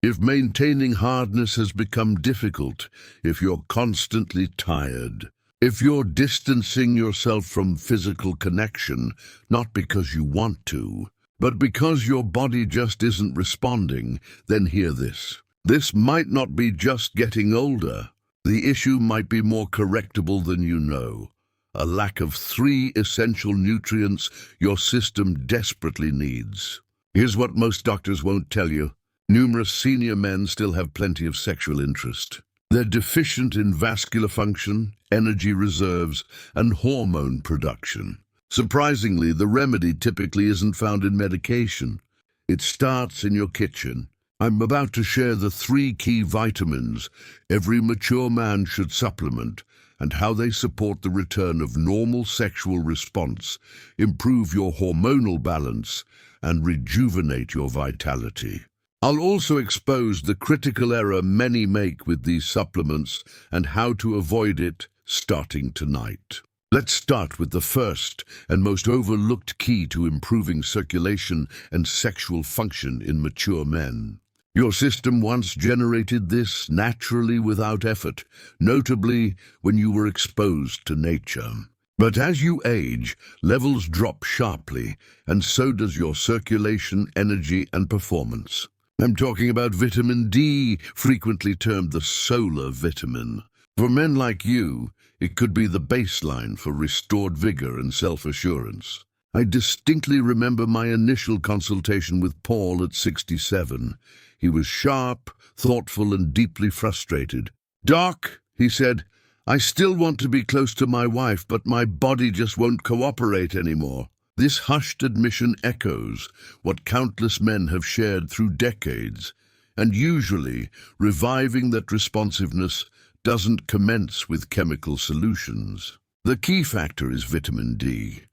If maintaining hardness has become difficult, if you're constantly tired, if you're distancing yourself from physical connection, not because you want to, but because your body just isn't responding, then hear this. This might not be just getting older. The issue might be more correctable than you know. A lack of 3 essential nutrients your system desperately needs. Here's what most doctors won't tell you. Numerous senior men still have plenty of sexual interest. They're deficient in vascular function, energy reserves, and hormone production. Surprisingly, the remedy typically isn't found in medication. It starts in your kitchen. I'm about to share the 3 key vitamins every mature man should supplement and how they support the return of normal sexual response, improve your hormonal balance, and rejuvenate your vitality. I'll also expose the critical error many make with these supplements and how to avoid it starting tonight. Let's start with the first and most overlooked key to improving circulation and sexual function in mature men. Your system once generated this naturally without effort, notably when you were exposed to nature. But as you age, levels drop sharply, and so does your circulation, energy, and performance. I'm talking about vitamin D, frequently termed the solar vitamin. For men like you, it could be the baseline for restored vigor and self-assurance. I distinctly remember my initial consultation with Paul at 67. He was sharp, thoughtful, and deeply frustrated. "Doc," he said, "I still want to be close to my wife, but my body just won't cooperate anymore." This hushed admission echoes what countless men have shared through decades, and usually reviving that responsiveness doesn't commence with chemical solutions. The key factor is vitamin D.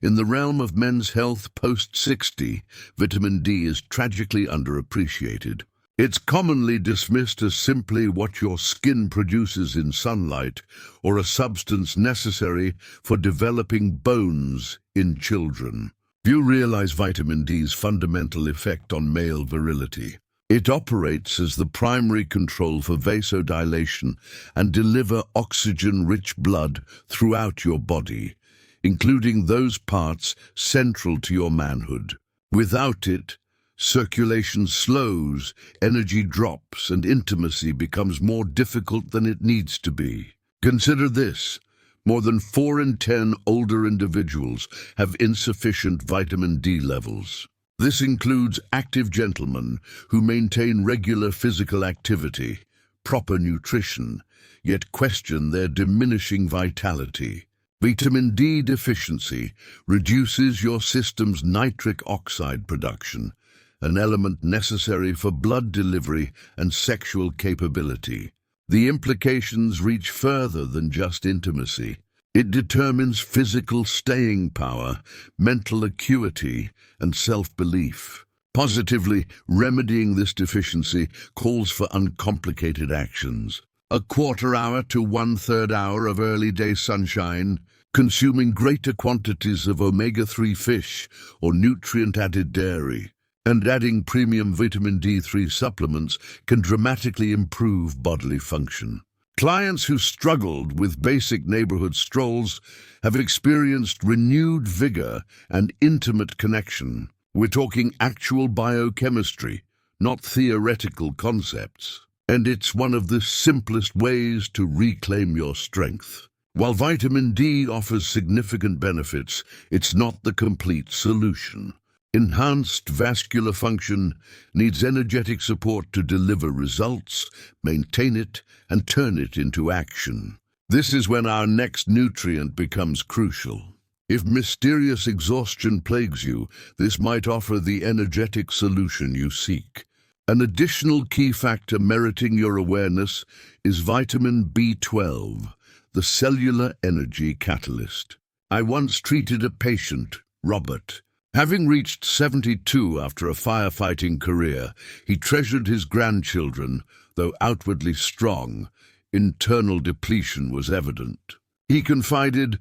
In the realm of men's health post-60, vitamin D is tragically underappreciated. It's commonly dismissed as simply what your skin produces in sunlight or a substance necessary for developing bones in children. Few realize vitamin D's fundamental effect on male virility. It operates as the primary control for vasodilation and deliver oxygen-rich blood throughout your body, including those parts central to your manhood. Without it, circulation slows, energy drops, and intimacy becomes more difficult than it needs to be. Consider this. More than 4 in 10 older individuals have insufficient vitamin D levels. This includes active gentlemen who maintain regular physical activity, proper nutrition, yet question their diminishing vitality. Vitamin D deficiency reduces your system's nitric oxide production, an element necessary for blood delivery and sexual capability. The implications reach further than just intimacy. It determines physical staying power, mental acuity, and self-belief. Positively, remedying this deficiency calls for uncomplicated actions. A quarter hour to 1/3 hour of early day sunshine, consuming greater quantities of omega-3 fish or nutrient-added dairy, and adding premium vitamin D3 supplements can dramatically improve bodily function. Clients who struggled with basic neighborhood strolls have experienced renewed vigor and intimate connection. We're talking actual biochemistry, not theoretical concepts. And it's one of the simplest ways to reclaim your strength. While vitamin D offers significant benefits, it's not the complete solution. Enhanced vascular function needs energetic support to deliver results, maintain it, and turn it into action. This is when our next nutrient becomes crucial. If mysterious exhaustion plagues you, this might offer the energetic solution you seek. An additional key factor meriting your awareness is vitamin B12, the cellular energy catalyst. I once treated a patient, Robert. Having reached 72 after a firefighting career, he treasured his grandchildren, though outwardly strong. Internal depletion was evident. He confided,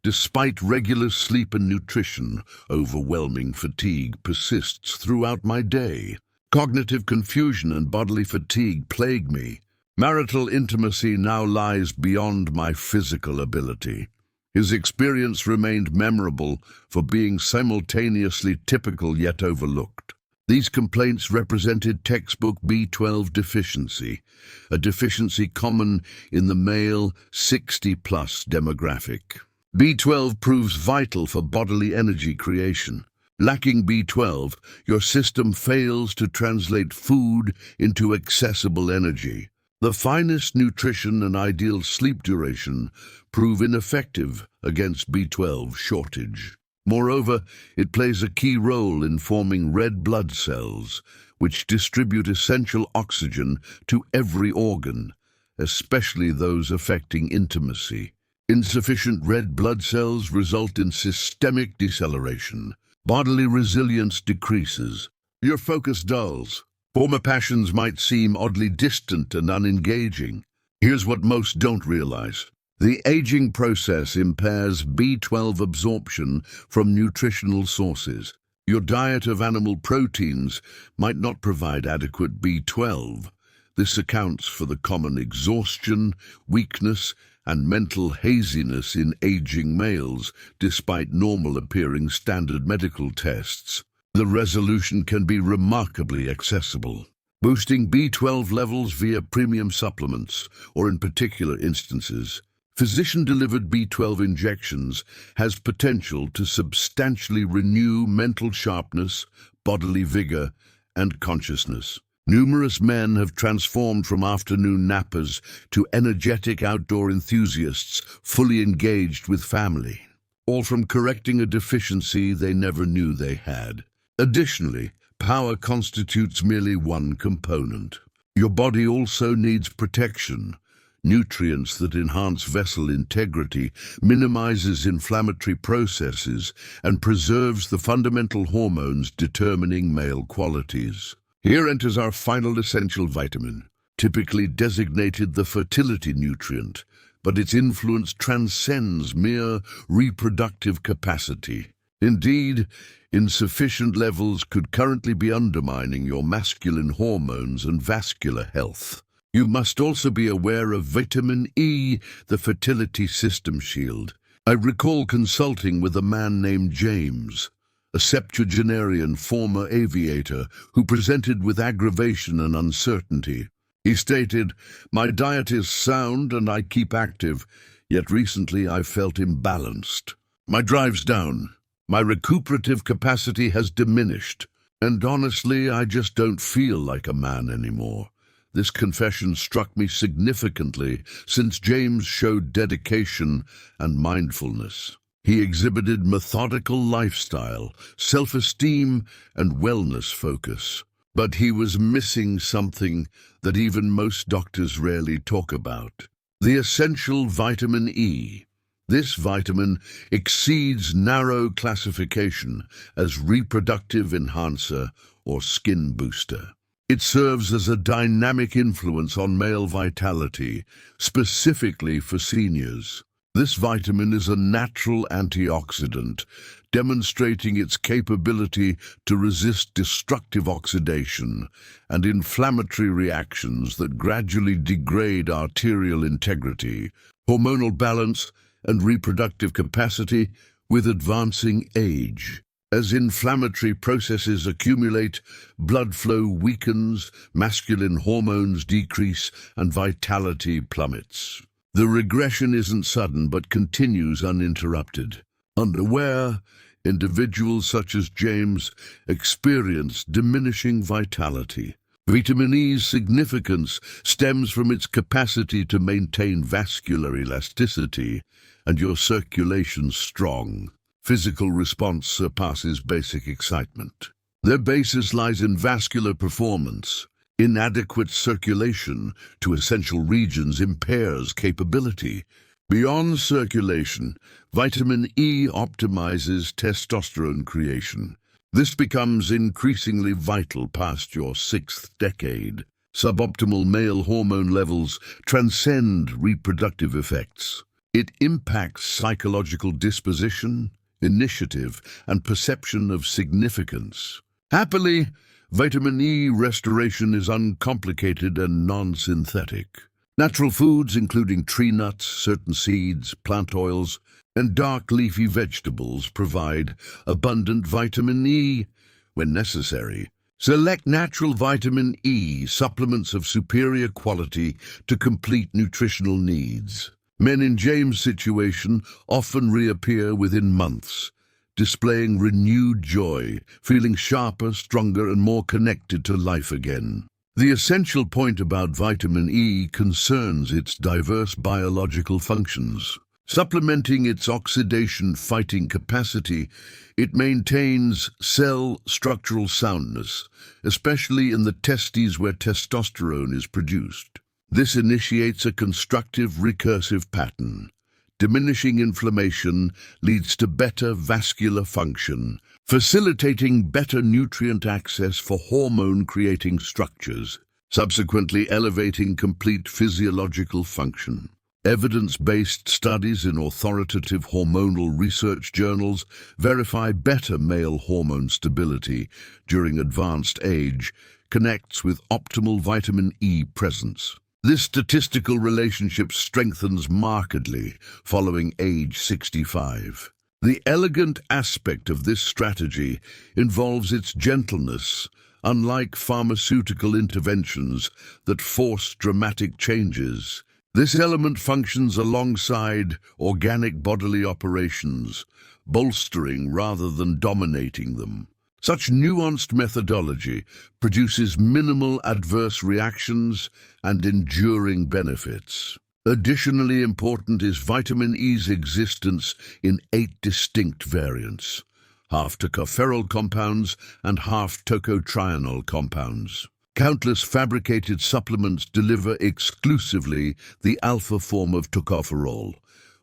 "Despite regular sleep and nutrition, overwhelming fatigue persists throughout my day. Cognitive confusion and bodily fatigue plague me. Marital intimacy now lies beyond my physical ability. His experience remained memorable for being simultaneously typical yet overlooked. These complaints represented textbook B12 deficiency, a deficiency common in the male 60-plus demographic. B12 proves vital for bodily energy creation. Lacking B12, your system fails to translate food into accessible energy. The finest nutrition and ideal sleep duration prove ineffective against B12 shortage. Moreover, it plays a key role in forming red blood cells, which distribute essential oxygen to every organ, especially those affecting intimacy. Insufficient red blood cells result in systemic deceleration. Bodily resilience decreases. Your focus dulls. Former passions might seem oddly distant and unengaging. Here's what most don't realize. The aging process impairs B12 absorption from nutritional sources. Your diet of animal proteins might not provide adequate B12. This accounts for the common exhaustion, weakness, and mental haziness in aging males, despite normal-appearing standard medical tests. The resolution can be remarkably accessible. Boosting B12 levels via premium supplements, or in particular instances, physician-delivered B12 injections has potential to substantially renew mental sharpness, bodily vigor, and consciousness. Numerous men have transformed from afternoon nappers to energetic outdoor enthusiasts fully engaged with family, all from correcting a deficiency they never knew they had. Additionally, power constitutes merely one component. Your body also needs protection. Nutrients that enhance vessel integrity, minimizes inflammatory processes, and preserves the fundamental hormones determining male qualities. Here enters our final essential vitamin, typically designated the fertility nutrient, but its influence transcends mere reproductive capacity. Indeed, insufficient levels could currently be undermining your masculine hormones and vascular health. You must also be aware of vitamin E, the fertility system shield. I recall consulting with a man named James, a septuagenarian former aviator who presented with aggravation and uncertainty. He stated, "My diet is sound and I keep active, yet recently I felt imbalanced. My drive's down. My recuperative capacity has diminished, and honestly, I just don't feel like a man anymore." This confession struck me significantly since James showed dedication and mindfulness. He exhibited methodical lifestyle, self-esteem, and wellness focus. But he was missing something that even most doctors rarely talk about: the essential vitamin E. This vitamin exceeds narrow classification as reproductive enhancer or skin booster. It serves as a dynamic influence on male vitality, specifically for seniors. This vitamin is a natural antioxidant, demonstrating its capability to resist destructive oxidation and inflammatory reactions that gradually degrade arterial integrity, hormonal balance, and reproductive capacity with advancing age. As inflammatory processes accumulate, blood flow weakens, masculine hormones decrease, and vitality plummets. The regression isn't sudden but continues uninterrupted. Unaware, individuals such as James experience diminishing vitality. Vitamin E's significance stems from its capacity to maintain vascular elasticity and your circulation strong. Physical response surpasses basic excitement. Their basis lies in vascular performance. Inadequate circulation to essential regions impairs capability. Beyond circulation, vitamin E optimizes testosterone creation. This becomes increasingly vital past your 6th decade. Suboptimal male hormone levels transcend reproductive effects. It impacts psychological disposition, initiative, and perception of significance. Happily, Vitamin E restoration is uncomplicated and non-synthetic. Natural foods, including tree nuts, certain seeds, plant oils, and dark leafy vegetables, provide abundant vitamin E when necessary. Select natural vitamin E supplements of superior quality to complete nutritional needs. Men in James' situation often reappear within months, displaying renewed joy, feeling sharper, stronger, and more connected to life again. The essential point about vitamin E concerns its diverse biological functions. Supplementing its oxidation-fighting capacity, it maintains cell structural soundness, especially in the testes where testosterone is produced. This initiates a constructive recursive pattern. Diminishing inflammation leads to better vascular function, facilitating better nutrient access for hormone-creating structures, subsequently elevating complete physiological function. Evidence-based studies in authoritative hormonal research journals verify better male hormone stability during advanced age connects with optimal vitamin E presence. This statistical relationship strengthens markedly following age 65. The elegant aspect of this strategy involves its gentleness, unlike pharmaceutical interventions that force dramatic changes. This element functions alongside organic bodily operations, bolstering rather than dominating them. Such nuanced methodology produces minimal adverse reactions and enduring benefits. Additionally important is vitamin E's existence in 8 distinct variants, half tocopherol compounds and half tocotrienol compounds. Countless fabricated supplements deliver exclusively the alpha form of tocopherol,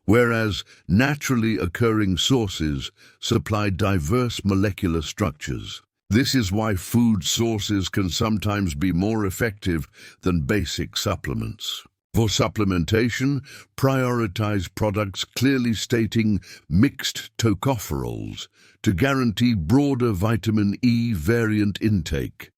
whereas naturally occurring sources supply diverse molecular structures. This is why food sources can sometimes be more effective than basic supplements. For supplementation, prioritize products clearly stating mixed tocopherols to guarantee broader vitamin E variant intake.